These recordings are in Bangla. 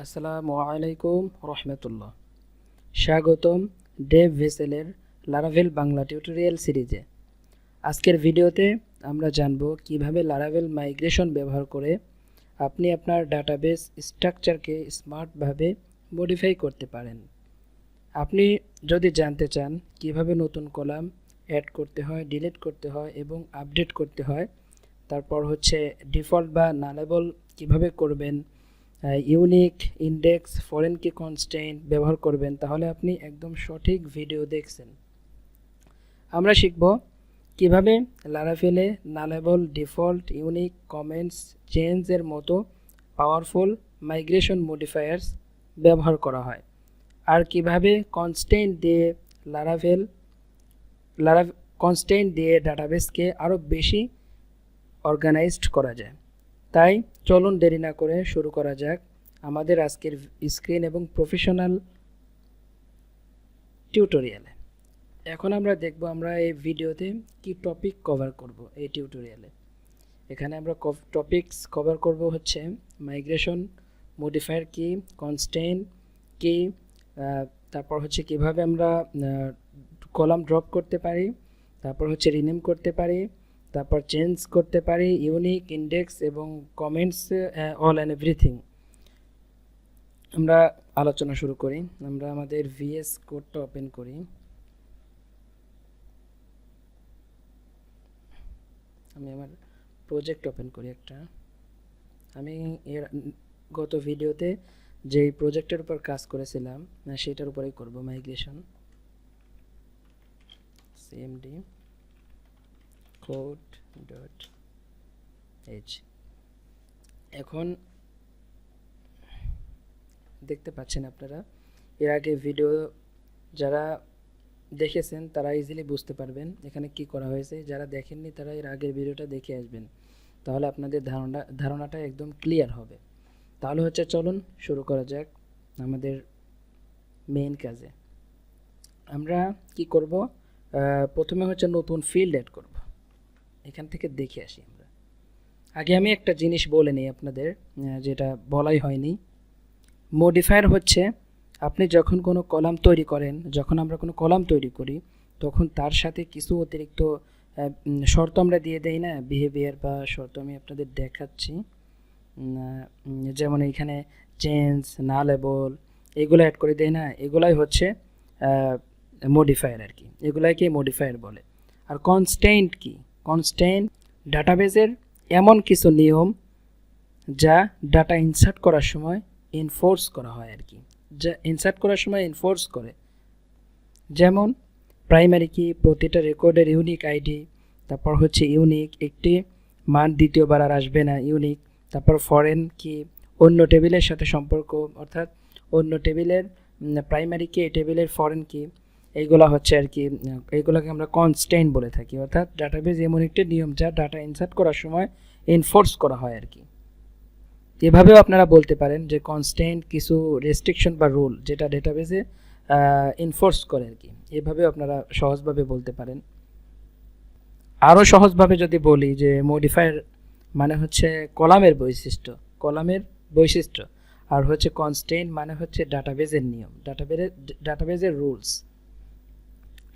আসসালামু আলাইকুম রহমতুল্লাহ। স্বাগতম ডেভ ভেসেলের লারাভেল বাংলা টিউটোরিয়াল সিরিজে। আজকের ভিডিওতে আমরা জানব কিভাবে লারাভেল মাইগ্রেশন ব্যবহার করে আপনি আপনার ডাটাবেস স্ট্রাকচারকে স্মার্টভাবে মডিফাই করতে পারেন। আপনি যদি জানতে চান কিভাবে নতুন কলাম অ্যাড করতে হয়, ডিলিট করতে হয় এবং আপডেট করতে হয়, তারপর হচ্ছে ডিফল্ট বা নালেবল কিভাবে করবেন, ইউনিক, ইন্ডেক্স, ফরেন কি কনস্ট্যান্ট ব্যবহার করবেন, তাহলে আপনি একদম সঠিক ভিডিও দেখছেন। আমরা শিখব কিভাবে লারাভেলে নালেবল, ডিফল্ট, ইউনিক, কমেন্টস, চেঞ্জের মতো পাওয়ারফুল মাইগ্রেশন মডিফায়ার্স ব্যবহার করা হয়, আর কিভাবে কনস্ট্যান্ট দিয়ে কনস্ট্যান্ট দিয়ে ডাটাবেসকে আরও বেশি অর্গানাইজড করা যায়। তাই চলুন দেরি না করে শুরু করা যাক আমাদের আজকের স্ক্রিন এবং প্রফেশনাল টিউটোরিয়ালে। এখন আমরা দেখব আমরা এই ভিডিওতে কি টপিক কভার করব। এই টিউটোরিয়ালে এখানে আমরা টপিকস কভার করব হচ্ছে মাইগ্রেশন মডিফায়ার কি, কনস্ট্যান্ট কি, তারপর হচ্ছে কিভাবে আমরা কলাম ড্রপ করতে পারি, তারপর হচ্ছে রিনেম করতে পারি, তারপর চেঞ্জ করতে পারি, ইউনিক, ইন্ডেক্স এবং কমেন্টস, অল অ্যান্ড এভরিথিং। আমরা আলোচনা শুরু করি। আমরা আমাদের ভিএস কোডটা ওপেন করি। আমি আমার প্রজেক্ট ওপেন করি একটা। আমি এর গত ভিডিওতে যেই প্রজেক্টের উপর কাজ করেছিলাম সেটার উপরেই করব মাইগ্রেশন। CMD code.h। এখন দেখতে পাচ্ছেন আপনারা, এর আগে ভিডিও যারা দেখেছেন তারা ইজিলি বুঝতে পারবেন এখানে কি করা হয়েছে। যারা দেখেননি তারা এর আগের ভিডিওটা দেখে আসবেন, তাহলে আপনাদের ধারণাটা একদম ক্লিয়ার হবে। তাহলে হচ্ছে চলুন শুরু করা যাক আমাদের মেইন কাজে। আমরা কি করব, প্রথমে হচ্ছে নতুন ফিল্ড অ্যাড করব। এখান থেকে দেখে আসি আমরা। আগে আমি একটা জিনিস বলে নিই আপনাদের, যেটা বলাই হয়নি। মডিফায়ার হচ্ছে আপনি যখন কোনো কলাম তৈরি করেন, যখন আমরা কোনো কলাম তৈরি করি তখন তার সাথে কিছু অতিরিক্ত শর্ত আমরা দিয়ে দেই না, বিহেভিয়ার বা শর্ত। আমি আপনাদের দেখাচ্ছি। যেমন এইখানে চেঞ্জ, নালেবল, এগুলো অ্যাড করে দেয় না, এগুলাই হচ্ছে মডিফায়ার আর কি। এগুলাকে মডিফায়ার বলে। আর কনস্ট্যান্ট কি? কনস্ট্যান্ট ডাটাবেসের এমন কিছু নিয়ম যা ডাটা ইনসার্ট করার সময় এনফোর্স করা হয় আর কি, যা ইনসার্ট করার সময় এনফোর্স করে। যেমন প্রাইমারি কি, প্রতিটা রেকর্ডের ইউনিক আইডি, তারপর হচ্ছে ইউনিক, একটি মান দ্বিতীয়বার আর আসবে না, ইউনিক। তারপর ফরেন কি, অন্য টেবিলের সাথে সম্পর্ক, অর্থাৎ অন্য টেবিলের প্রাইমারি কি, এই টেবিলের ফরেন কি, এইগুলো হচ্ছে আর কি, এইগুলোকে আমরা কনস্ট্যান্ট বলে থাকি। অর্থাৎ ডাটাবেস এমন একটি নিয়ম যা ডাটা ইনসার্ট করার সময় এনফোর্স করা হয় আর কি। এভাবেও আপনারা বলতে পারেন যে কনস্ট্যান্ট কিছু রেস্ট্রিকশন বা রুল যেটা ডেটাবেসে এনফোর্স করে আর কি। এভাবেও আপনারা সহজভাবে বলতে পারেন। আরও সহজভাবে যদি বলি যে মডিফায়ার মানে হচ্ছে কলামের বৈশিষ্ট্য, আর হচ্ছে কনস্ট্যান্ট মানে হচ্ছে ডাটাবেসের নিয়ম, ডাটাবেসের রুলস।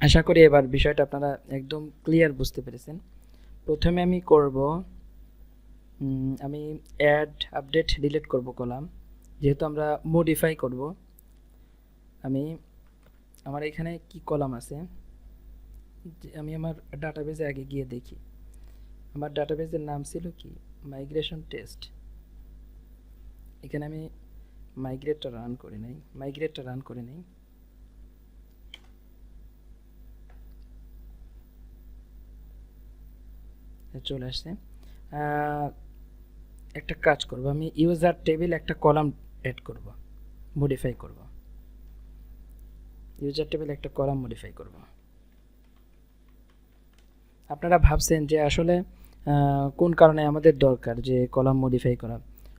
আশা করি এবার বিষয়টা আপনারা একদম ক্লিয়ার বুঝতে পেরেছেন। প্রথমে আমি করব, আমি অ্যাড, আপডেট, ডিলিট করব কলাম, যেহেতু আমরা মডিফাই করব। আমার এখানে কি কলাম আছে, আমি আমার ডাটাবেসে আগে গিয়ে দেখি। আমার ডাটাবেসের নাম ছিল কি, মাইগ্রেশন টেস্ট। এখানে আমি মাইগ্রেটটা রান করে নেই। চলে আসছে। একটা কাজ করব, আমি ইউজার টেবিল একটা কলাম অ্যাড করব, মডিফাই করব। ইউজার টেবিল একটা কলাম মডিফাই করব। আপনারা ভাবছেন যে আসলে কোন কারণে আমাদের দরকার যে কলাম মডিফাই করা।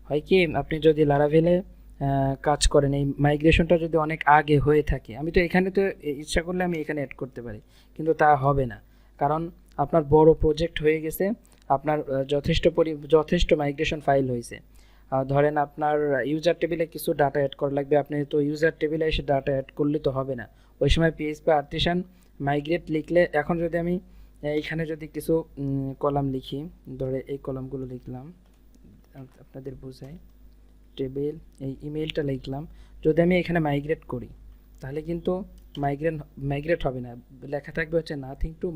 হয় কি, আপনি যদি লারাভেলে কাজ করেন, এই মাইগ্রেশনটা যদি অনেক আগে হয়ে থাকে, আমি তো এখানে তো ইচ্ছা করলে আমি এখানে অ্যাড করতে পারি, কিন্তু তা হবে না, কারণ আপনার বড় প্রজেক্ট হয়ে গেছে, আপনার যথেষ্ট মাইগ্রেশন ফাইল হয়েছে। ধরেন আপনার ইউজার টেবিলে কিছু ডাটা অ্যাড করা লাগবে, আপনি তো ইউজার টেবিলে এসে ডাটা অ্যাড করলে তো হবে না, ওই সময় পিএইচপি আর্টিসান মাইগ্রেট লিখলে, এখন যদি আমি এইখানে যদি কিছু কলাম লিখি, ধরে এই কলামগুলো লিখলাম, আপনাদের বোঝাই, টেবিল, এই ইমেলটা লিখলাম, যদি আমি এখানে মাইগ্রেট করি তাহলে কিন্তু মাইগ্রেট হবে না, লেখা থাকবে হচ্ছে নাথিং টু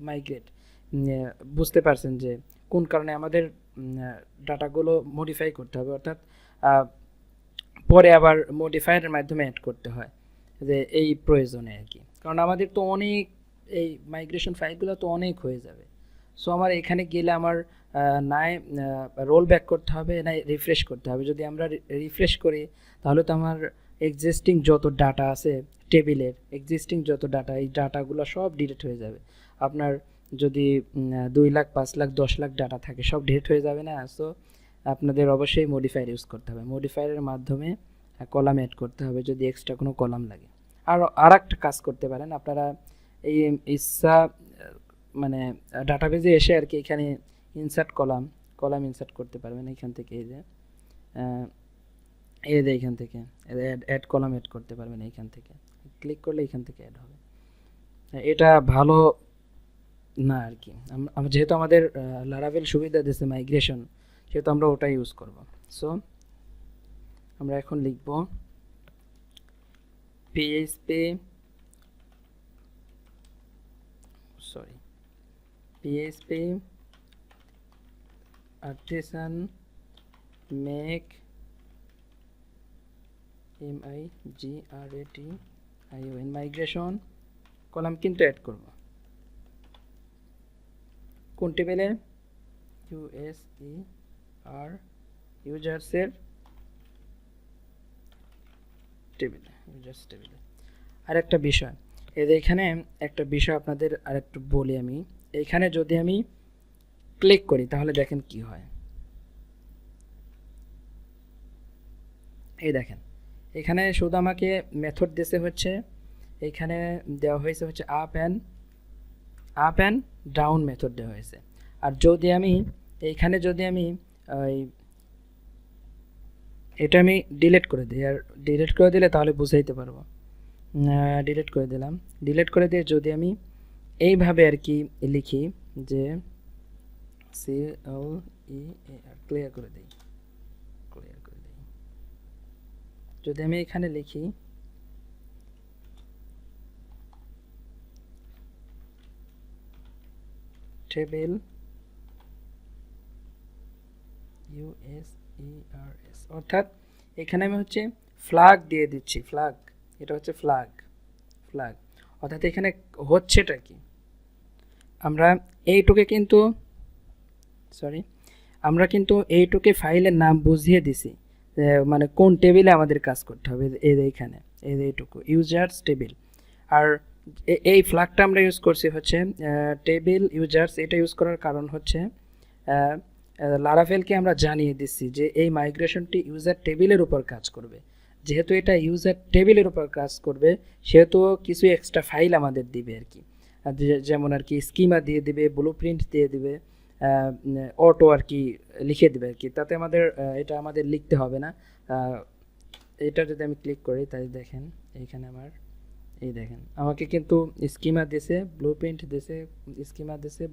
মাইগ্রেট। বুঝতে পারছেন যে কোন কারণে আমাদের ডাটাগুলো মডিফাই করতে হবে, অর্থাৎ পরে আবার মডিফায়ারের মাধ্যমে অ্যাড করতে হয়, যে এই প্রয়োজনে আর কি, কারণ আমাদের তো অনেক এই মাইগ্রেশন ফাইলগুলো তো অনেক হয়ে যাবে। সো আমার এখানে গেলে আমার নাই রোল ব্যাক করতে হবে, নাই রিফ্রেশ করতে হবে। যদি আমরা রিফ্রেশ করি তাহলে তো আমার এক্সিস্টিং যত ডাটা আছে টেবিলের, এক্সিস্টিং যত ডাটা, এই ডাটাগুলো সব ডিলিট হয়ে যাবে। আপনার যদি 2 লাখ 5 লাখ 10 লাখ ডাটা থাকে সব ডিলিট হয়ে যাবে না। সো আপনাদের অবশ্যই মডিফায়ার ইউজ করতে হবে, মডিফায়ারের মাধ্যমে কলাম অ্যাড করতে হবে যদি এক্সট্রা কোনো কলাম লাগে। আর একটা কাজ করতে পারেন আপনারা, এই ইচ্ছা মানে ডাটাবেজে এসে আর কি এখানে ইনসার্ট কলাম ইনসার্ট করতে পারবেন এখান থেকে, এই যে এইখান থেকে অ্যাড কলাম অ্যাড করতে পারবেন, এইখান থেকে ক্লিক করলে এখান থেকে অ্যাড হবে। এটা ভালো না আর কি, যেহেতু আমাদের লারাভেল সুবিধা দিয়েছে মাইগ্রেশন, সেহেতু আমরা ওটা ইউজ করব। সো আমরা এখন লিখব PHP artisan make migration migration column কিন্তু অ্যাড করব কোন টেবিলে, ইউজার্সের টেবিলে, আর একটা বিষয়, এখানে একটা বিষয় আপনাদের আর একটু বলি আমি, এইখানে যদি আমি ক্লিক করি তাহলে দেখেন কি হয়। এই দেখেন এখানে শুধু আমাকে মেথড দিতে হচ্ছে, এইখানে দেওয়া হয়েছে হচ্ছে আপ অ্যান্ড ডাউন মেথড দেওয়া হয়েছে। আর যদি আমি এইখানে এটা আমি ডিলিট করে দিই, আর ডিলিট করে দিলে তাহলে বুঝাইতে পারবো। ডিলিট করে দিলাম, ডিলিট করে দিয়ে যদি আমি এইভাবে আর কি লিখি যে ক্লিয়ার করে দিই, যদি আমি এখানে লিখি টেবিল অর্থাৎ এখানে আমি হচ্ছে ফ্ল্যাগ দিয়ে দিচ্ছি, ফ্ল্যাগ, এটা হচ্ছে ফ্ল্যাগ, অর্থাৎ এখানে হচ্ছেটা কি, আমরা এইটুকে ফাইলের নাম বুঝিয়ে দিছি, মানে কোন টেবিলে আমাদের কাজ করতে হবে, এইখানে এইটুকু ইউজার্স টেবিল। আর এই ফ্ল্যাগটা আমরা ইউজ করছি হচ্ছে টেবিল ইউজার্স, এটা ইউজ করার কারণ হচ্ছে লারাভেলকে আমরা জানিয়ে দিচ্ছি যে এই মাইগ্রেশনটি ইউজার টেবিলের উপর কাজ করবে। যেহেতু এটা ইউজার টেবিলের উপর কাজ করবে সেহেতু কিছু এক্সট্রা ফাইল আমাদের দিবে আর কি, যেমন আর কি স্কিমা দিয়ে দিবে, ব্লুপ্রিন্ট দিয়ে দিবে, অটো আর কি লিখে দেবে আর কি, তাতে এটা আমাদের লিখতে হবে না। এটা যদি আমি ক্লিক করি তাই দেখেন এইখানে দেখেন আমাকে কিন্তু স্কিমা দিয়েছে, ব্লুপ্রিন্ট দিয়েছে, স্কিমা দিয়েছে,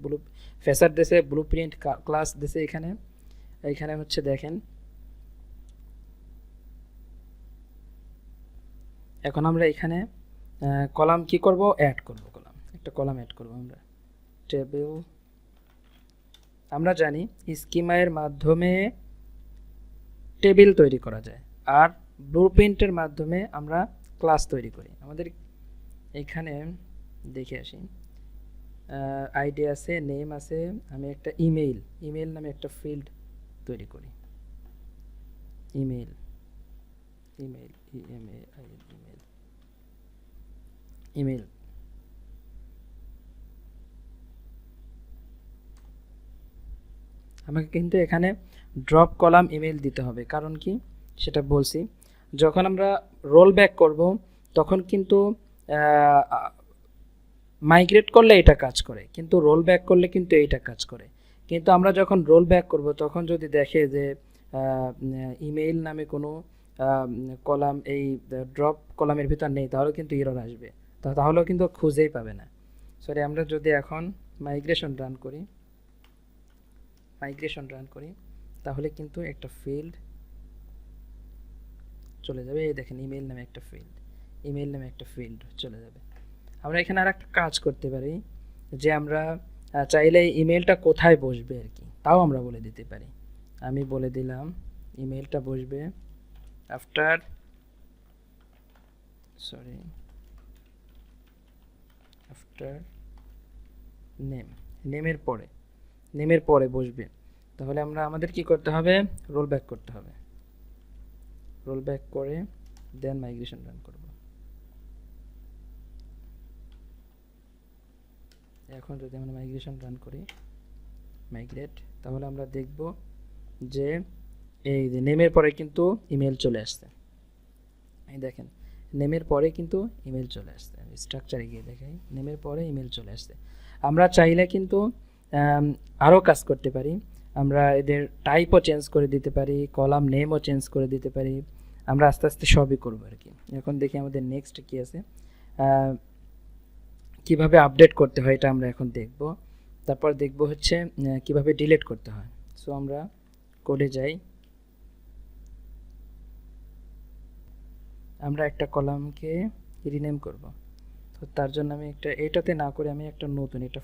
ফেসার দিয়েছে, ব্লুপ্রিন্ট ক্লাস দিয়েছে। এইখানে হচ্ছে দেখেন, এখন আমরা এখানে কলাম কি করব, অ্যাড করব, একটা কলাম অ্যাড করব আমরা, টেবিল। আমরা জানি স্কিমার মাধ্যমে টেবিল তৈরি করা যায়, আর ব্লুপ্রিন্টের মাধ্যমে আমরা ক্লাস তৈরি করি। আমাদের এখানে দেখে আসি, আইডি আছে, নেম আছে, আমি একটা ইমেল নামে একটা ফিল্ড তৈরি করি, ইমেল আমাকে কিন্তু এখানে ড্রপ কলাম ইমেল দিতে হবে, কারণ কি সেটা বলছি। যখন আমরা রোল ব্যাক করব তখন কিন্তু মাইগ্রেট করলে এটা কাজ করে, কিন্তু রোল ব্যাক করলে কিন্তু এইটা কাজ করে। কিন্তু আমরা যখন রোল ব্যাক করব তখন যদি দেখে যে ইমেইল নামে কোনো কলাম এই ড্রপ কলামের ভিতর নেই, তাহলেও কিন্তু এরর আসবে, তাহলেও কিন্তু খুঁজেই পাবে না। সরি, আমরা যদি এখন মাইগ্রেশন রান করি তাহলে কিন্তু একটা ফিল্ড চলে যাবে। এই দেখেন ইমেইল নামে একটা ফিল্ড চলে যাবে। আমরা এখানে আর একটা কাজ করতে পারি, যে আমরা চাইলে ইমেলটা কোথায় বসবে আর কি, তাও আমরা বলে দিতে পারি। আমি বলে দিলাম ইমেলটা বসবে আফটার নেমের পরে বসবে। তাহলে আমাদের কি করতে হবে, রোল ব্যাক করতে হবে। রোল ব্যাক করে দেন মাইগ্রেশন রান করব। এখন যদি আমরা মাইগ্রেশন রান করি মাইগ্রেট, তাহলে আমরা দেখব যে এই যে নেমের পরে কিন্তু ইমেল চলে আসছে। এই দেখেন নেমের পরে কিন্তু ইমেল চলে আসছে। আমি স্ট্রাকচারে গিয়ে দেখাই, নেমের পরে ইমেল চলে আসছে। আমরা চাইলে কিন্তু আরও কাজ করতে পারি, আমরা এদের টাইপও চেঞ্জ করে দিতে পারি, কলাম নেমও চেঞ্জ করে দিতে পারি। আমরা আস্তে আস্তে সবই করবো আর কি। এখন দেখি আমাদের নেক্সট কি আছে, কিভাবে আপডেট করতে হয় এটা আমরা এখন দেখব। তারপর দেখব হচ্ছে কিভাবে ডিলিট করতে হয়। সো আমরা কোডে যাই, আমরা একটা কলামকে রিনেম করব। তো তার জন্য আমি এটাতে না করে আমি একটা নতুন এটা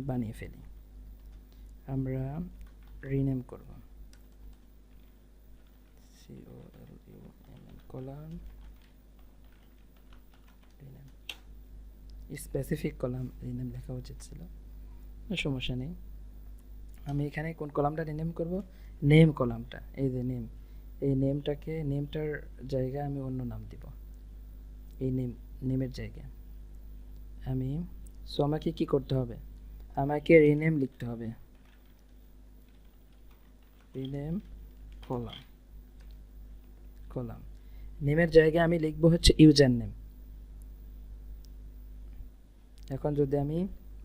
বানিয়ে ফেলি। আমরা রিনেম করব column rename, specific column rename লেখা উচিত ছিল, সমস্যা নেই। আমি এখানে কোন কলামটা রিনেম করব, নেম কলামটা। এই যে নেম, এই নেমটার জায়গায় আমি অন্য নাম দিব। এই নেমের জায়গায় আমাকে কি করতে হবে, আমাকে রিনেম লিখতে হবে, রিনেম কলাম। নেমের জায়গায় আমি লিখবো হচ্ছে ইউজার নেম। এখন যদি আমি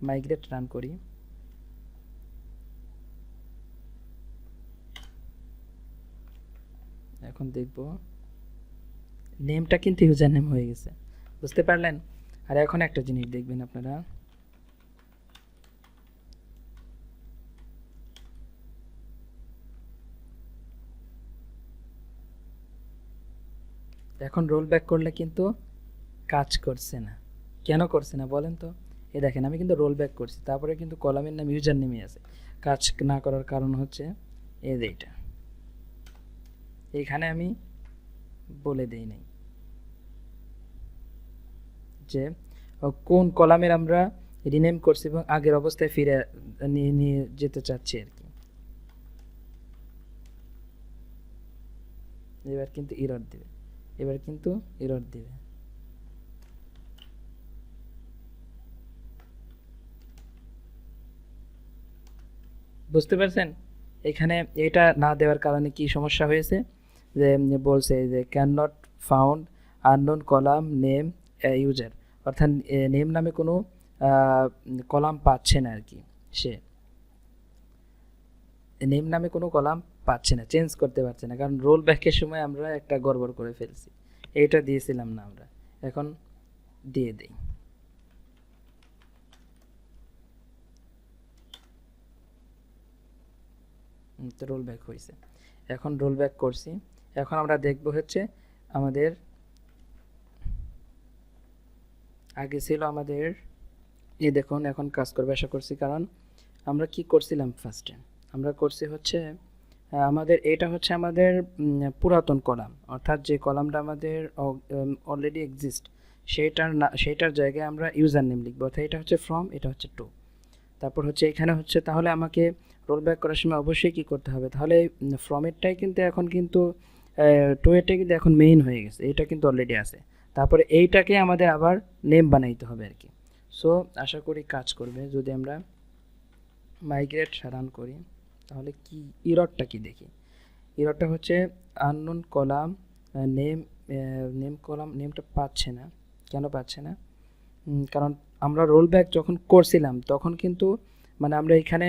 মাইগ্রেট রান করি, এখন দেখব নেমটা কিন্তু ইউজার নেম হয়ে গেছে, বুঝতে পারলেন? আর এখন একটা জিনিস দেখবেন আপনারা, এখন রোল ব্যাক করলে কিন্তু কাজ করছে না। কেন করছে না বলেন তো? এই দেখেন আমি কিন্তু রোল ব্যাক করছি, তারপরে কিন্তু কলামের নাম ইউজার নেমে আছে। কাজ না করার কারণ হচ্ছে এই যে এইটা, এইখানে আমি বলে দেই নাই যে কোন কলামের আমরা রিনেম করছি এবং আগের অবস্থায় ফিরে নিয়ে যেতে চাচ্ছি আর কি। এবার কিন্তু এরর দিবে, বুঝতে পারছেন? এখানে এটা না দেওয়ার কারণে কি সমস্যা হয়েছে, যে বলছে যে can not found unknown column name user, অর্থাৎ নেম নামে কোনো কলাম পাচ্ছে না আর কি। সে নেম নামে কোনো কলাম পাচ্ছে না, চেঞ্জ করতে পারছে না, কারণ রোল ব্যাকের সময় আমরা একটা গড়বড় করে ফেলছি। এইটা দিয়েছিলাম না আমরা, এখন দিয়ে দেই। তো রোল ব্যাক হয়েছে। এখন রোল ব্যাক করছি, এখন আমরা দেখব হচ্ছে আমাদের আগে ছিল আমাদের এই দেখুন এখন কাজ করবে আশা করছি, কারণ আমরা কি করছিলাম ফার্স্টে, আমরা করছি হচ্ছে আমাদের এটা হচ্ছে আমাদের পুরাতন কলাম, অর্থাৎ যে কলামটা আমাদের অলরেডি এক্সিস্ট সেইটার জায়গায় আমরা ইউজার নেম লিখবো, অর্থাৎ এটা হচ্ছে ফ্রম, এটা হচ্ছে টু। তারপর হচ্ছে এখানে হচ্ছে তাহলে আমাকে রোল ব্যাক করার সময় অবশ্যই কি করতে হবে, তাহলে ফ্রমেরটাই কিন্তু এখন কিন্তু টু এরটাই কিন্তু এখন মেইন হয়ে গেছে, এটা কিন্তু অলরেডি আছে। তারপরে এইটাকে আমাদের আবার নেম বানাইতে হবে আর কি। সো আশা করি কাজ করবে। যদি আমরা মাইগ্রেট রান করি তাহলে কি ইররটা কি দেখি। ইররটা হচ্ছে আননোন কলাম নেমটা পাচ্ছে না। কেন পাচ্ছে না? কারণ আমরা রোল ব্যাক যখন করছিলাম তখন কিন্তু মানে আমরা এখানে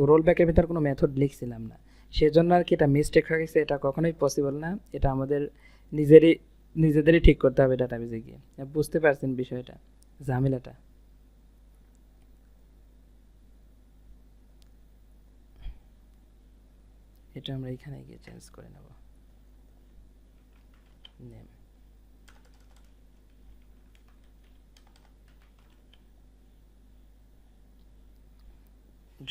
রোল ব্যাকের ভিতর কোনো মেথড লিখছিলাম না, সেজন্য আর কি এটা মিস্টেক হয়ে গেছে। এটা কখনোই পসিবল না, এটা আমাদের নিজেদেরই ঠিক করতে হবে ডাটাবেজে গিয়ে। বুঝতে পারছেন বিষয়টা, ঝামেলাটা? এটা আমরা এখানে গিয়ে চেঞ্জ করে নেব নেম।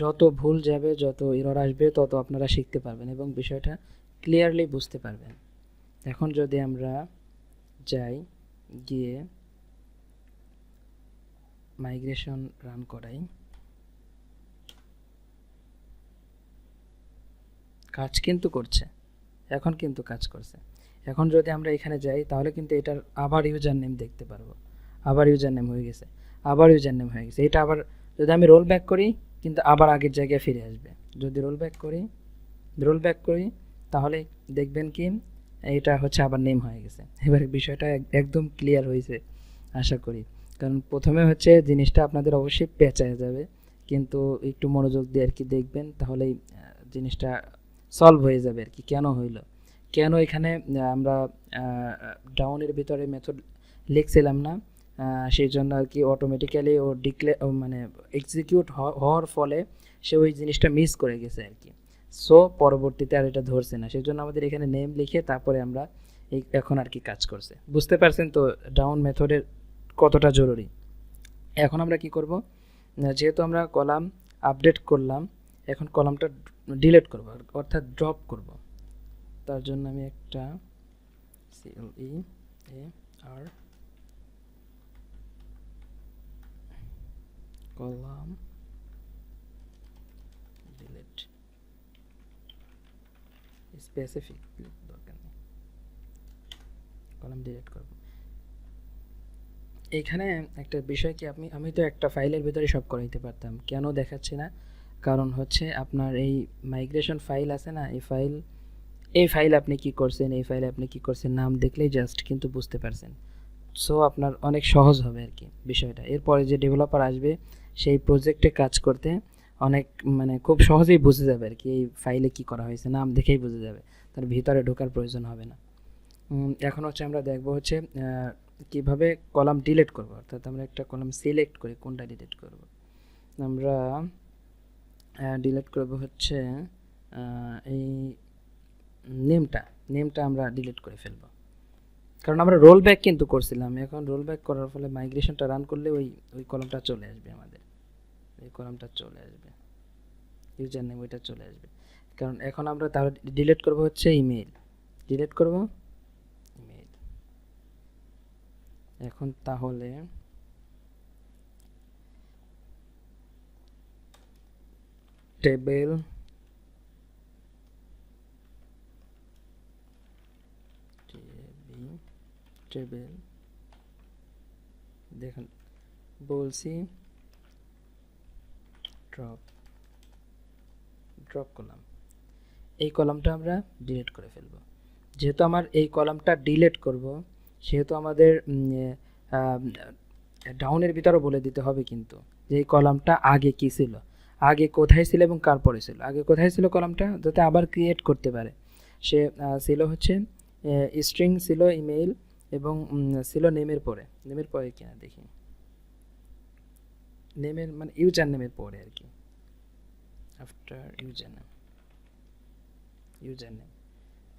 যত ভুল যাবে, যত এরর আসবে, তত আপনারা শিখতে পারবেন এবং বিষয়টা ক্লিয়ারলি বুঝতে পারবেন। এখন যদি আমরা যাই, গিয়ে মাইগ্রেশন রান করাই, কাজ কিন্তু করছে, এখন কিন্তু কাজ করছে। এখন যদি আমরা এখানে যাই তাহলে কিন্তু এটার আবার ইউজার নেম দেখতে পারবো, আবার ইউজার নেম হয়ে গেছে, আবার ইউজার নেম হয়ে গেছে। এটা আবার যদি আমি রোল ব্যাক করি কিন্তু আবার আগের জায়গায় ফিরে আসবে। যদি রোল ব্যাক করি তাহলে দেখবেন কি এটা হচ্ছে আবার নেম হয়ে গেছে। এবার বিষয়টা একদম ক্লিয়ার হয়েছে আশা করি, কারণ প্রথমে হচ্ছে জিনিসটা আপনাদের অবশ্যই পেঁচায় যাবে, কিন্তু একটু মনোযোগ দিয়ে আর কি দেখবেন, তাহলেই জিনিসটা সলভ হয়ে যাবে আর কি। কেন হইলো, কেন এখানে আমরা ডাউনের ভিতরে মেথড লিখছিলাম না, সেই জন্য আর কি অটোমেটিক্যালি ও মানে এক্সিকিউট হওয়ার ফলে সে ওই জিনিসটা মিস করে গেছে আর কি। সো পরবর্তীতে আর এটা ধরছে না, সেই জন্য আমাদের এখানে নেম লিখে তারপরে আমরা এখন আর কি কাজ করছে। বুঝতে পারছেন তো ডাউন মেথডের কতটা জরুরি? এখন আমরা কি করব, যেহেতু আমরা কলাম আপডেট করলাম, এখন কলামটা ডিলিট করব অর্থাৎ ড্রপ করব। তার জন্য আমি একটা CLEAR কলাম ডিলিট স্পেসিফিক দরকার নেই, কলাম ডিলিট করব। এখানে একটা বিষয় কি, আমি তো একটা ফাইলের ভিতরে সব করাইতে পারতাম, কেন দেখাচ্ছে না? কারণ হচ্ছে আপনার এই মাইগ্রেশন ফাইল আছে না, এই ফাইল আপনি কি করছেন, এই ফাইলে আপনি কি করছেন নাম দেখলেই জাস্ট কিন্তু বুঝতে পারছেন। সো আপনার অনেক সহজ হবে আর কি বিষয়টা। এরপরে যে ডেভেলপার আসবে সেই প্রজেক্টে কাজ করতে অনেক মানে খুব সহজেই বুঝে যাবে আর কি এই ফাইলে কি করা হয়েছে, নাম দেখেই বুঝে যাবে, তার ভিতরে ঢোকার প্রয়োজন হবে না। এখন হচ্ছে আমরা দেখব হচ্ছে কিভাবে কলাম ডিলিট করব, অর্থাৎ আমরা একটা কলাম সিলেক্ট করি কোনটা ডিলিট করব। আমরা ডিলিট করব হচ্ছে এই নেমটা আমরা ডিলিট করে ফেলব, কারণ আমরা রোল ব্যাক কিন্তু করছিলাম। এখন রোল ব্যাক করার ফলে মাইগ্রেশনটা রান করলে ওই কলামটা চলে আসবে, আমাদের এই কলামটা চলে আসবে, ইউজার নেম ওইটা চলে আসবে। কারণ এখন আমরা তাহলে ডিলিট করব হচ্ছে ইমেল, ডিলিট করব ইমেল। এখন তাহলে টেবিল দেখুন বলছি ড্রপ করলাম, এই কলামটা আমরা ডিলিট করে ফেলব। যেহেতু আমার এই কলামটা ডিলিট করব, সেহেতু আমাদের ডাউনের ভিতরে বলে দিতে হবে কিন্তু যে এই কলামটা আগে কি ছিল, আগে কোথায় ছিল এবং কার পরে ছিল। আগে কোথায় ছিল কলামটা, যাতে আবার ক্রিয়েট করতে পারে। সে ছিল হচ্ছে স্ট্রিং ছিল ইমেইল এবং ছিল নেমের পরে কিনা দেখি, নেমের মানে ইউজার নেমের পরে আর কি, আফটার ইউজার নেম।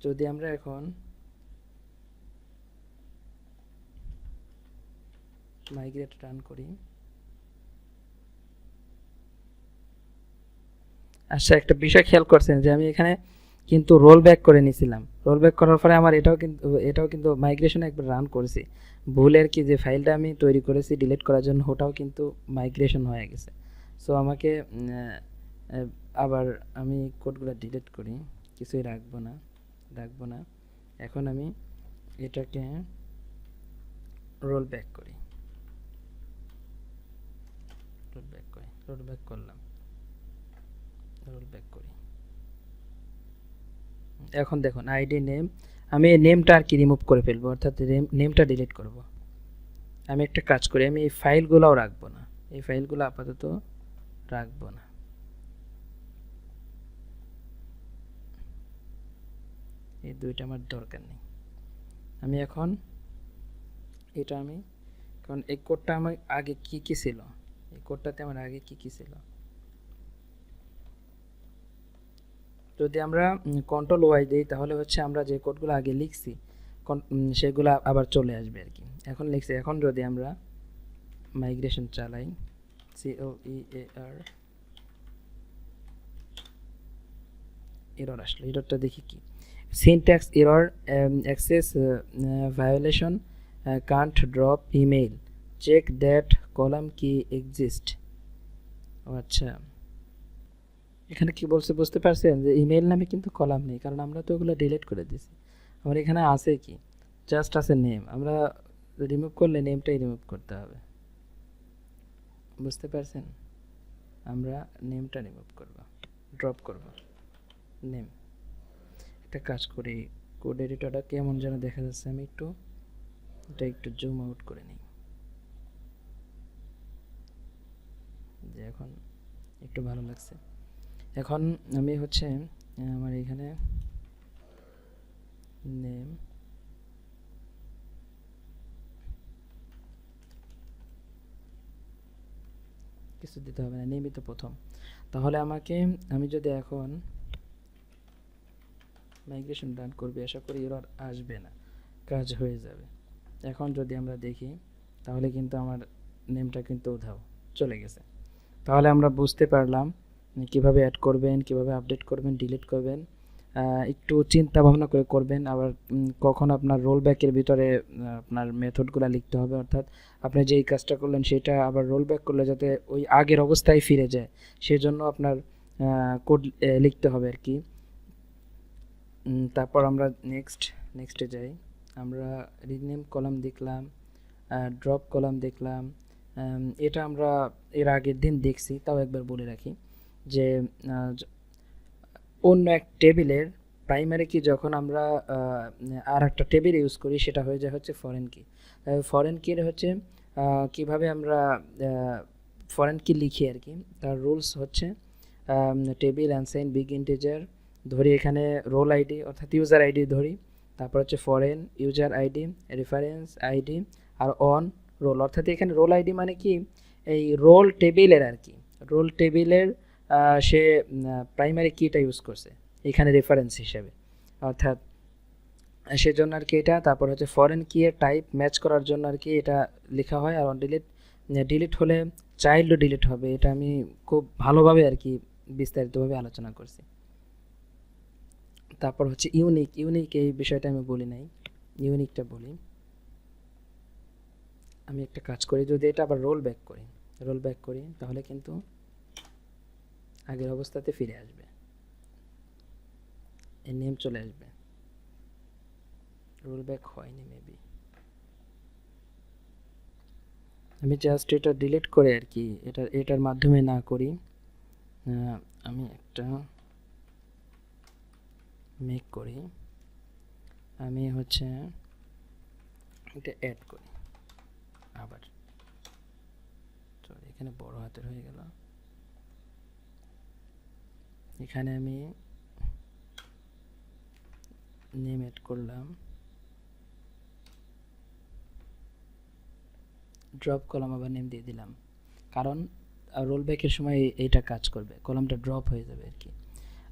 যদি আমরা এখন মাইগ্রেট রান করি, আচ্ছা একটা বিষয় খেয়াল করছেন যে আমি এখানে কিন্তু রোল ব্যাক করে নিয়েছিলাম। রোল ব্যাক করার পরে আমার এটাও কিন্তু মাইগ্রেশন একবার রান করেছি ভুলের কি, যে ফাইলটা আমি তৈরি করেছি ডিলিট করার জন্য ওটাও কিন্তু মাইগ্রেশন হয়ে গেছে। সো আমাকে আবার আমি কোডগুলো ডিলিট করি, কিছুই রাখবো না। এখন আমি এটাকে রোল ব্যাক করি, রোল ব্যাক করলাম, রোল ব্যাক করি। এখন দেখুন আইডি নেম, আমি এই নেমটা আর কি রিমুভ করে ফেলবো, অর্থাৎ নেমটা ডিলিট করব। আমি একটা কাজ করি, আমি এই ফাইলগুলোও রাখবো না, এই ফাইলগুলো আপাতত রাখবো না। এই দুইটা আমার দরকার নেই। আমি এখন এটা আমি, কারণ এই কোডটা আমার আগে কি কি ছিল, এই কোডটাতে আমার আগে কি কি ছিল, যদি আমরা কন্ট্রোল ওয়াই দিই তাহলে হচ্ছে আমরা যে কোডগুলো আগে লিখছি সেগুলো আবার চলে আসবে আর কি। এখন লিখছি, এখন যদি আমরা মাইগ্রেশন চালাই, COEAR এরর আসলো, এররটা দেখি কি, syntax error, access violation, can't drop email, check that column কি এক্সিস্ট। ও আচ্ছা, এখানে কি বলছে বুঝতে পারছেন যে ইমেইল নামে কিন্তু কলাম নেই, কারণ আমরা তো ওগুলো ডিলিট করে দিয়েছি। আমার এখানে আছে কি, জাস্ট আছে নেম, আমরা রিমুভ করলে নেমটাই রিমুভ করতে হবে, বুঝতে পারছেন? আমরা নেমটা রিমুভ করব, ড্রপ করব নেম। একটা কাজ করি, কোড এডিটরটা কেমন যেন দেখা যাচ্ছে, আমি এটা একটু জুম আউট করে নিই, যে এখন একটু ভালো লাগছে। এখন আমি হচ্ছে আমার এখানে নেম কিছু দিতে হবে না, নেমই তো প্রথম। তাহলে আমি যদি এখন মাইগ্রেশন রান করবে, আশা করি এরর আসবে না, কাজ হয়ে যাবে। এখন যদি আমরা দেখি তাহলে কিন্তু আমার নেমটা কিন্তু উধাও চলে গেছে। তাহলে আমরা বুঝতে পারলাম কিভাবে অ্যাড করবেন, কিভাবে আপডেট করবেন, ডিলিট করবেন। একটু চিন্তা ভাবনা করে করবেন। আবার কখন আপনার রোল ব্যাকের ভিতরে আপনার মেথডগুলো লিখতে হবে, অর্থাৎ আপনি যেই কাজটা করলেন সেটা আবার রোল ব্যাক করলে যাতে ওই আগের অবস্থায় ফিরে যায়, সেজন্য আপনার কোড লিখতে হবে আর কি। তারপর আমরা নেক্সটে যাই। আমরা রিনেম কলাম দেখলাম, ড্রপ কলাম দেখলাম। এটা আমরা এর আগের দিন দেখছি, তাও একবার বলে রাখি যে অন্য এক টেবিলের প্রাইমারি কি যখন আমরা আর একটা টেবিল ইউজ করি সেটা হয়ে যায় হচ্ছে ফরেন কি। ফরেন কির হচ্ছে কিভাবে আমরা ফরেন কি লিখি আর কি, তার রুলস হচ্ছে টেবিল অ্যানসাইন বিগ ইন্টিজার ধরি, এখানে রোল আইডি অর্থাৎ ইউজার আইডি ধরি, তারপর হচ্ছে foreign user ID, reference ID আর অন রোল। অর্থাৎ এখানে রোল আইডি মানে কি, এই রোল টেবিলের আর কি, রোল টেবিলের সে প্রাইমারি কিটা ইউজ করছে এখানে রেফারেন্স হিসেবে, অর্থাৎ সেজন্য আর কি এটা। তারপর হচ্ছে ফরেন কি এর টাইপ ম্যাচ করার জন্য আর কি এটা লেখা হয়। আর অন ডিলিট হলে চাইল্ডও ডিলিট হবে, এটা আমি খুব ভালোভাবে আর কি বিস্তারিতভাবে আলোচনা করছি। তারপর হচ্ছে ইউনিক এই বিষয়টা আমি বলি নাই, ইউনিকটা বলি। আমি একটা কাজ করি, যদি এটা আবার রোল ব্যাক করি তাহলে কিন্তু আগের অবস্থাতে ফিরে আসবে, এর নেম চলে আসবে। রোল ব্যাক হয়নি মেবি, আমি জাস্ট এটা ডিলিট করে আর কি এটার মাধ্যমে না করি, আমি একটা মেক করি, আমি হচ্ছে এটা অ্যাড করি আবার, সরি এখানে বড় হাতের হয়ে গেল, এখানে আমি নেম অ্যাড করলাম, ড্রপ কলাম আবার নেম দিয়ে দিলাম, কারণ রোল ব্যাকের সময় এইটা কাজ করবে, কলামটা ড্রপ হয়ে যাবে আর কি।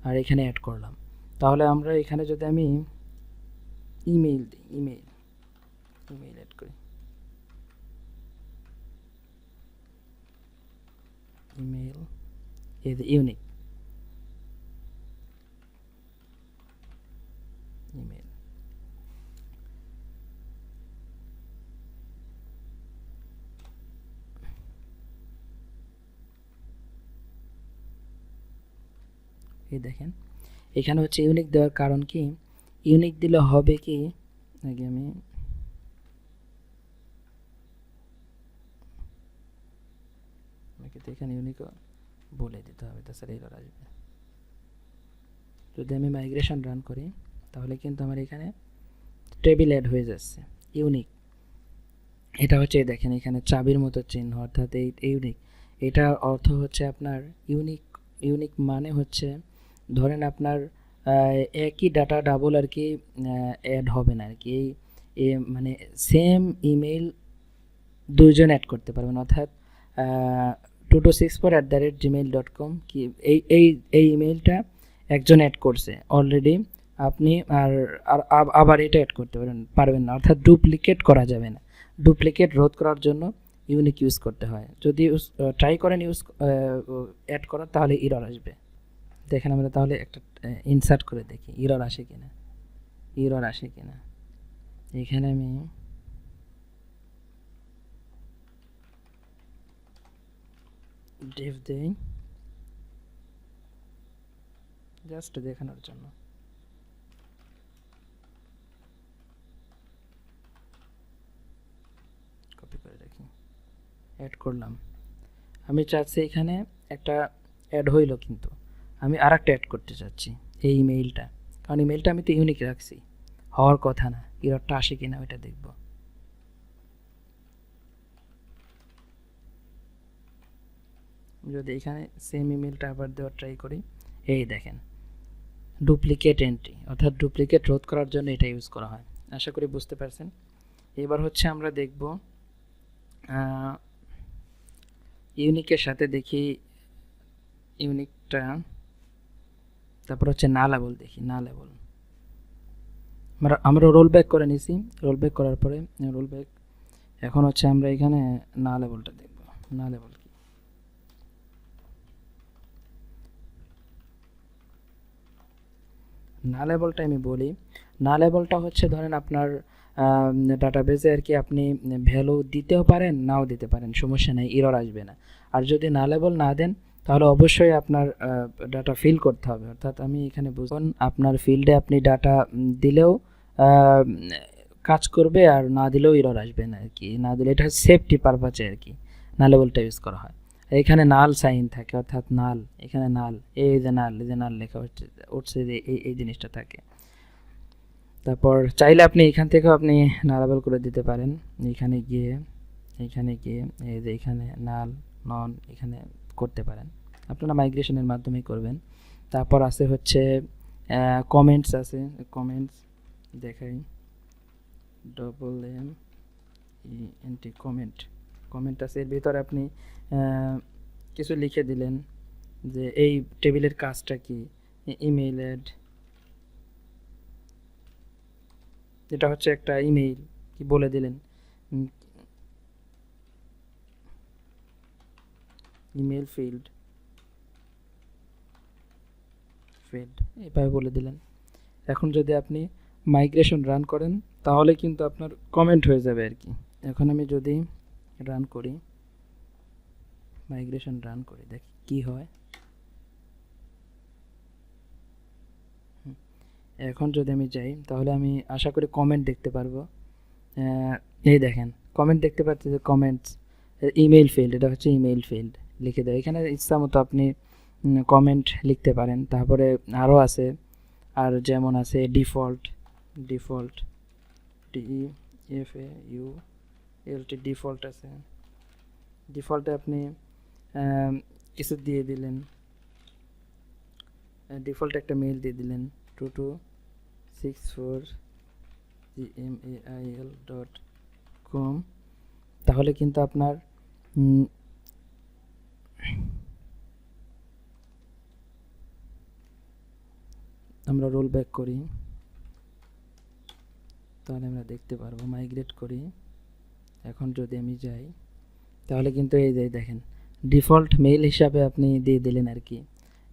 আর এখানে অ্যাড করলাম, তাহলে আমরা এখানে যদি আমি ইমেইল দিই, ইমেইল অ্যাড করি, ইমেইল এই ইউনিক ইমেইল, এই দেখেন এখানে হচ্ছে ইউনিক দেওয়ার কারণ কি, ইউনিক দিলে হবে কি, আগে আমি এখানে ইউনিক বলে দিতে হবে, তাছাড়া এরর আসবে। যদি আমি মাইগ্রেশন রান করি তাহলে কিন্তু আমার এখানে টেবিল অ্যাড হয়ে যাচ্ছে ইউনিক। এটা হচ্ছে দেখেন এখানে চাবির মতো চিহ্ন, অর্থাৎ এই ইউনিক, এটার অর্থ হচ্ছে আপনার ইউনিক মানে হচ্ছে ধরেন আপনার একই ডাটা ডাবল আর কি অ্যাড হবে না আর কি। মানে সেম ইমেল দুইজন অ্যাড করতে পারবেন, অর্থাৎ 2264@gmail.com কি এই ইমেলটা একজন অ্যাড করছে অলরেডি, আপনি আর আবার এটা অ্যাড করতে পারবেন না, অর্থাৎ ডুপ্লিকেট করা যাবে না। ডুপ্লিকেট রোধ করার জন্য ইউনিক ইউজ করতে হয়। যদি ট্রাই করেন অ্যাড করার, তাহলে ইরর আসবে। দেখেন আমরা তাহলে একটা ইনসার্ট করে দেখি ইরর আসে কিনা। এখানে আমি ডিভ দেই জাস্ট দেখানোর জন্য। কপি করে রাখি, অ্যাড করলাম। আমি চাচ্ছি এখানে একটা অ্যাড হইল, কিন্তু আমি আর একটা অ্যাড করতে চাচ্ছি এই ইমেইলটা, কারণ ইমেইলটা আমি তো ইউনিক রাখছি, হওয়ার কথা না। ইররটা আসে কিনা ওইটা দেখব। যদি এখানে সেম ইমেইলটা আবার দেওয়ার ট্রাই করি, এই দেখেন ডুপ্লিকেট এন্ট্রি, অর্থাৎ ডুপ্লিকেট রোধ করার জন্য এটা ইউজ করা হয়। আশা করি বুঝতে পারছেন। এবার হচ্ছে আমরা দেখব ইউনিকের সাথে দেখি ইউনিকটা, তারপর হচ্ছে নালেবল দেখি। নালেবল আমরা রোল ব্যাক করে নিছি, রোল ব্যাক করার পরে রোল ব্যাক, এখন হচ্ছে আমরা এখানে নালেবলটা দেখব। নালেবল কি? নালেবলটা আমি বলি, নালেবলটা হচ্ছে ধরেন আপনার ডাটাবেসে আর কি আপনি ভ্যালু দিতেও পারেন, নাও দিতে পারেন, সমস্যা নেই, এরর আসবে না। আর যদি নালেবল না দেন, তাহলে অবশ্যই আপনার ডাটা ফিল করতে হবে। অর্থাৎ আমি এখানে বুঝুন, আপনার ফিল্ডে আপনি ডাটা দিলেও কাজ করবে, আর না দিলেও এরর আসবে না আর কি। না দিলে এটা সেফটি পারপাসে আর কি নালেবলটা ইউজ করা হয়। এখানে নাল সাইন থাকে, অর্থাৎ নাল, এখানে নাল, এই যে নাল লেখা উঠছে যে এই জিনিসটা থাকে। তারপর চাইলে আপনি এখান থেকেও আপনি নালেবল করে দিতে পারেন। এখানে গিয়ে এই যে এখানে নাল নন এখানে করতে পারেন, আপনারা মাইগ্রেশনের মাধ্যমেই করবেন। তারপর আছে হচ্ছে কমেন্টস আছে, কমেন্টস দেখাই, ME কমেন্ট আছে। এর ভিতরে আপনি কিছু লিখে দিলেন যে এই টেবিলের কাজটা কি, ইমেইল অ্যাড, এটা হচ্ছে একটা ইমেইল, কি বলে দিলেন ইমেইল ফিল্ড এভাবে বলে দিলেন। এখন যদি আপনি মাইগ্রেশন রান করেন, তাহলে কিন্তু আপনার কমেন্ট হয়ে যাবে আর কি। এখন আমি যদি রান করি, মাইগ্রেশন রান করি, দেখি কি হয়। এখন যদি আমি যাই, তাহলে আমি আশা করি কমেন্ট দেখতে পারবো। এই দেখেন কমেন্ট দেখতে পাচ্ছি যে কমেন্টস ইমেইল ফিল্ড, এটা হচ্ছে ইমেইল ফিল্ড লিখে দেয়। এখানে ইচ্ছা মতো আপনি কমেন্ট লিখতে পারেন। তারপরে আরও আছে, আর যেমন আছে ডিফল্ট DEFAULT ডিফল্ট আছে। ডিফল্টে আপনি কিছু দিয়ে দিলেন, ডিফল্ট একটা মেইল দিয়ে দিলেন 2264gmail.com, তাহলে কিন্তু আপনার আমরা রোল ব্যাক করি, তাহলে আমরা দেখতে পারবো। মাইগ্রেট করি, এখন যদি আমি যাই, তাহলে কিন্তু এই যে দেখেন ডিফল্ট মেইল হিসাবে আপনি দিয়ে দিলেন আর কি,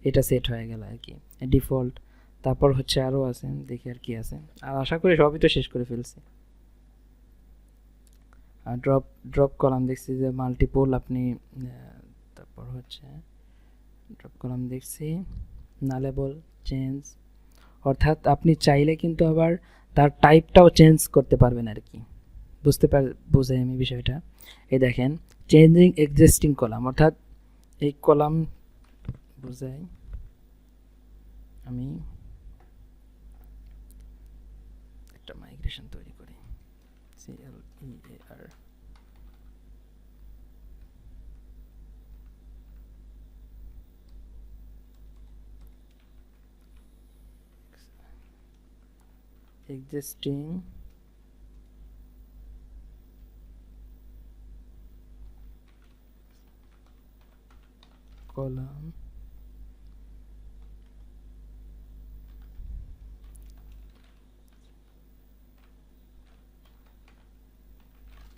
এটা সেট হয়ে গেল আর কি ডিফল্ট। তারপর হচ্ছে আরও আছে, দেখি আর কি আছে। আর আশা করি সবই তো শেষ করে ফেলছি। আর ড্রপ কলাম দেখছি যে মাল্টিপল আপনি, তারপর হচ্ছে ড্রপ কলাম দেখছি, নালেবল চেঞ্জ, অর্থাৎ আপনি চাইলে কিন্তু আবার তার টাইপটাও চেঞ্জ করতে পারবেন আর কি। বুঝে আমি বিষয়টা। এই দেখেন চেঞ্জিং এক্সিস্টিং কলাম, অর্থাৎ এই কলাম বুঝাই। আমি একটা মাইগ্রেশন তৈরি করি, CLEAR, existing column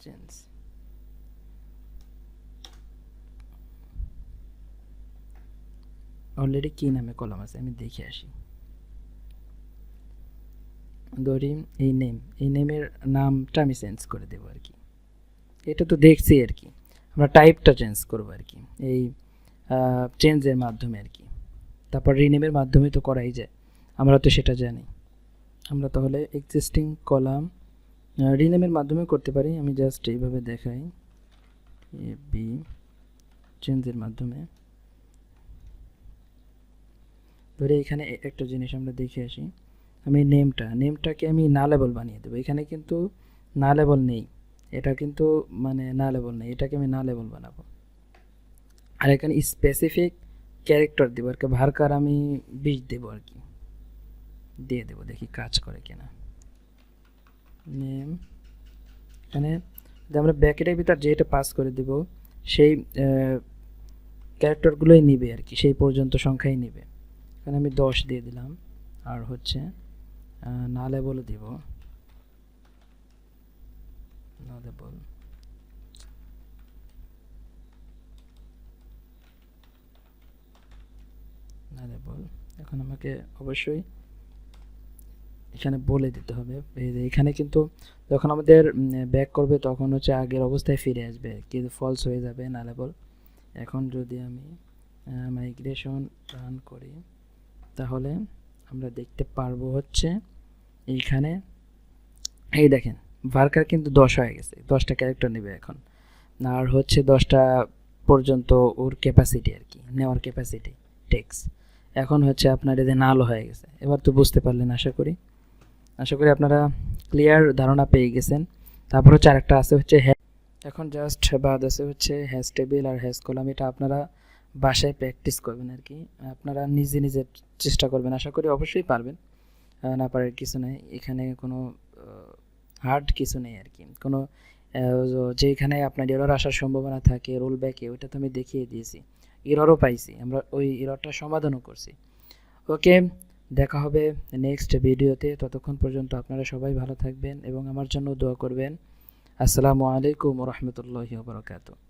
change. Already কি নামে কলাম আছে আমি দেখে আসি। ধরি এই নেমের নামটা আমি চেঞ্জ করে দেবো আর কি। এটা তো দেখছি আর কি, আমরা টাইপটা চেঞ্জ করবো আর কি এই চেঞ্জের মাধ্যমে আর কি। তারপর রিনেমের মাধ্যমে তো করাই যায়, আমরা তো সেটা জানি। আমরা তাহলে এক্সিস্টিং কলাম রিনেমের মাধ্যমে করতে পারি। আমি জাস্ট এইভাবে দেখাই, এ বি চেঞ্জের মাধ্যমে। ধরে এখানে একটা জিনিস আমরা দেখে আসি, আমি নেমটাকে আমি না লেবল বানিয়ে দেবো। এখানে কিন্তু না লেবল নেই, এটা কিন্তু মানে না লেবল নেই, এটাকে আমি না লেবল বানাবো। আর এখানে স্পেসিফিক ক্যারেক্টার দেবো আর কি, ভার্কার আমি 20 দেবো আর কি, দিয়ে দেবো, দেখি কাজ করে কিনা। নেম এখানে আমরা ব্র্যাকেটের ভিতর যেটা পাস করে দেব সেই ক্যারেক্টারগুলোই নিবে আর কি, সেই পর্যন্ত সংখ্যাই নিবে। এখানে আমি 10 দিয়ে দিলাম। আর হচ্ছে না লেবলও দিব, না লেবল না লেবল। এখন আমাকে অবশ্যই এখানে বলে দিতে হবে। এখানে কিন্তু যখন আমাদের ব্যাক করবে তখন হচ্ছে আগের অবস্থায় ফিরে আসবে, কিন্তু ফলস হয়ে যাবে না লেবল। এখন যদি আমি মাইগ্রেশন রান করি তাহলে আমরা দেখতে পারবো হচ্ছে এইখানে এই দেখেন ভার্কার কিন্তু 10 হয়ে গেছে, 10টা ক্যারেক্টার নেবে এখন। আর হচ্ছে 10টা পর্যন্ত ওর ক্যাপাসিটি আর কি, নেওয়ার ক্যাপাসিটি টেক্স। এখন হচ্ছে আপনার এদের নাল হয়ে গেছে। এবার তো বুঝতে পারলেন আশা করি আপনারা ক্লিয়ার ধারণা পেয়ে গেছেন। তারপর হচ্ছে আরেকটা আছে হচ্ছে এখন জাস্ট বাদ আছে হচ্ছে হ্যাশ টেবিল আর হ্যাশ কলাম। এটা আপনারা বাসায় প্র্যাকটিস করবেন আর কি, আপনারা নিজে নিজে চেষ্টা করবেন, আশা করি অবশ্যই পারবেন। না পারার কিছু নেই, এখানে কোনো হার্ড কিছু নেই আর কি। কোনো যেখানে আপনার এরর আসার সম্ভাবনা থাকে রোল ব্যাকে, ওইটা তো আমি দেখিয়ে দিয়েছি, এররও পাইছি, আমরা ওই এররটা সমাধানও করছি। ওকে, দেখা হবে নেক্সট ভিডিওতে। ততক্ষণ পর্যন্ত আপনারা সবাই ভালো থাকবেন এবং আমার জন্য দোয়া করবেন। আসসালামু আলাইকুম ওয়া রাহমাতুল্লাহি ওয়া বারাকাতুহু।